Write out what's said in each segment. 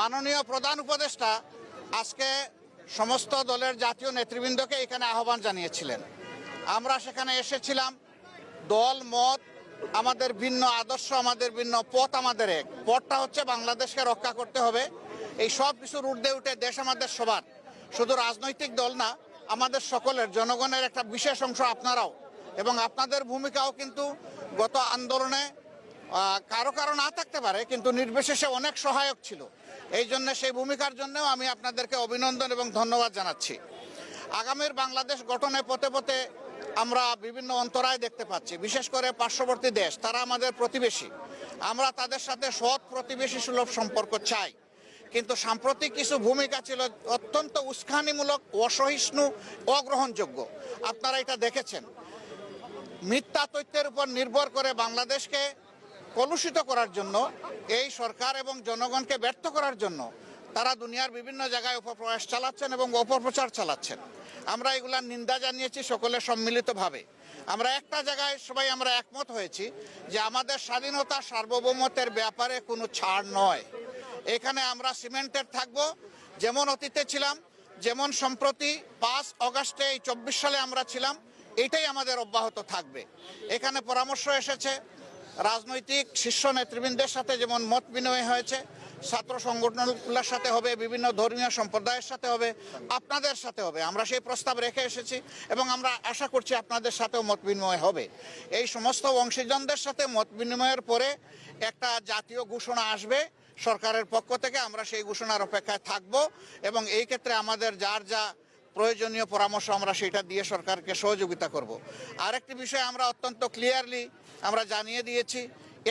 মাননীয় প্রধান উপদেষ্টা আজকে সমস্ত দলের জাতীয় নেতৃবৃন্দকে এখানে আহ্বান জানিয়েছিলেন। আমরা সেখানে এসেছিলাম। দল মত আমাদের ভিন্ন, আদর্শ আমাদের ভিন্ন, পথ আমাদের এক। পথটা হচ্ছে বাংলাদেশকে রক্ষা করতে হবে। এই সব কিছুর ঊর্ধ্বে উঠে দেশ আমাদের সবার, শুধু রাজনৈতিক দল না, আমাদের সকলের, জনগণের একটা বিশেষ অংশ আপনারাও, এবং আপনাদের ভূমিকাও কিন্তু গত আন্দোলনে কারো না থাকতে পারে, কিন্তু নির্বিশেষে অনেক সহায়ক ছিল। এই জন্য সেই ভূমিকার জন্যও আমি আপনাদেরকে অভিনন্দন এবং ধন্যবাদ জানাচ্ছি। আগামীর বাংলাদেশ গঠনে পথে পথে আমরা বিভিন্ন অন্তরায় দেখতে পাচ্ছি, বিশেষ করে পার্শ্ববর্তী দেশ, তারা আমাদের প্রতিবেশী। আমরা তাদের সাথে সৎ প্রতিবেশী সুলভ সম্পর্ক চাই, কিন্তু সাম্প্রতিক কিছু ভূমিকা ছিল অত্যন্ত উস্কানিমূলক, অসহিষ্ণু, অগ্রহণযোগ্য। আপনারা এটা দেখেছেন। মিথ্যা তথ্যের উপর নির্ভর করে বাংলাদেশকে কলুষিত করার জন্য, এই সরকার এবং জনগণকে ব্যর্থ করার জন্য তারা দুনিয়ার বিভিন্ন জায়গায় অপপ্রয়াস চালাচ্ছেন এবং অপপ্রচার চালাচ্ছেন। আমরা এগুলার নিন্দা জানিয়েছি সকলে সম্মিলিতভাবে। আমরা একটা জায়গায় সবাই আমরা একমত হয়েছি যে আমাদের স্বাধীনতা সার্বভৌমত্বের ব্যাপারে কোনো ছাড় নয়। এখানে আমরা সিমেন্টেড থাকবো, যেমন অতীতে ছিলাম, যেমন সম্প্রতি 5 আগস্টে এই 24 সালে আমরা ছিলাম, এটাই আমাদের অব্যাহত থাকবে। এখানে পরামর্শ এসেছে রাজনৈতিক শীর্ষ নেতৃবৃন্দের সাথে, যেমন মত বিনিময় হয়েছে, ছাত্র সংগঠনগুলোর সাথে হবে, বিভিন্ন ধর্মীয় সম্প্রদায়ের সাথে হবে, আপনাদের সাথে হবে। আমরা সেই প্রস্তাব রেখে এসেছি এবং আমরা আশা করছি আপনাদের সাথেও মত বিনিময় হবে। এই সমস্ত অংশীজনদের সাথে মত বিনিময়ের পরে একটা জাতীয় ঘোষণা আসবে সরকারের পক্ষ থেকে। আমরা সেই ঘোষণার অপেক্ষায় থাকব এবং এই ক্ষেত্রে আমাদের যার যা প্রয়োজনীয় পরামর্শ আমরা সেটা দিয়ে সরকারকে সহযোগিতা করব। আরেকটি বিষয় আমরা অত্যন্ত ক্লিয়ারলি আমরা জানিয়ে দিয়েছি,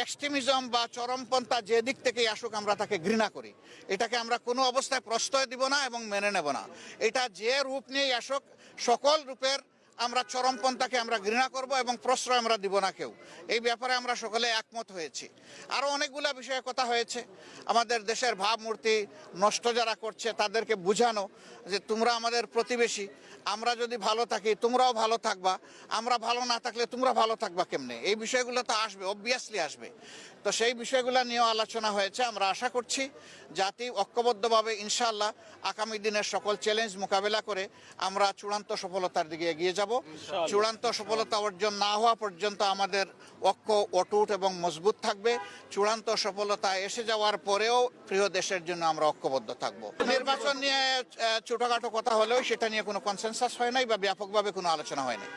এক্সট্রিমিজম বা চরমপন্থা যে দিক থেকেই আসুক আমরা তাকে ঘৃণা করি। এটাকে আমরা কোনো অবস্থায় প্রশ্রয় দিব না এবং মেনে নেব না। এটা যে রূপ নিয়েই আসুক, সকল রূপের আমরা চরমপন্থাকে আমরা ঘৃণা করব এবং প্রশ্রয় আমরা দিব না কেউ। এই ব্যাপারে আমরা সকলে একমত হয়েছি। আরও অনেকগুলো বিষয়ে কথা হয়েছে। আমাদের দেশের ভাবমূর্তি নষ্ট যারা করছে তাদেরকে বোঝানো যে তোমরা আমাদের প্রতিবেশী, আমরা যদি ভালো থাকি তোমরাও ভালো থাকবা, আমরা ভালো না থাকলে তোমরা ভালো থাকবা কেমনে। এই বিষয়গুলো তো আসবে, অবভিয়াসলি আসবে। তো সেই বিষয়গুলো নিয়েও আলোচনা হয়েছে। আমরা আশা করছি জাতি ঐক্যবদ্ধভাবে ইনশাআল্লাহ আগামী দিনের সকল চ্যালেঞ্জ মোকাবেলা করে আমরা চূড়ান্ত সফলতার দিকে এগিয়ে যাব। চূড়ান্ত সফলতা অর্জন না হওয়া পর্যন্ত আমাদের ঐক্য অটুট এবং মজবুত থাকবে। চূড়ান্ত সফলতা এসে যাওয়ার পরেও প্রিয় দেশের জন্য আমরা ঐক্যবদ্ধ থাকব। নির্বাচন নিয়ে ছোটখাটো কথা হলেও সেটা নিয়ে কোনো কনসেনসাস হয় নাই বা ব্যাপকভাবে কোনো আলোচনা হয় নাই।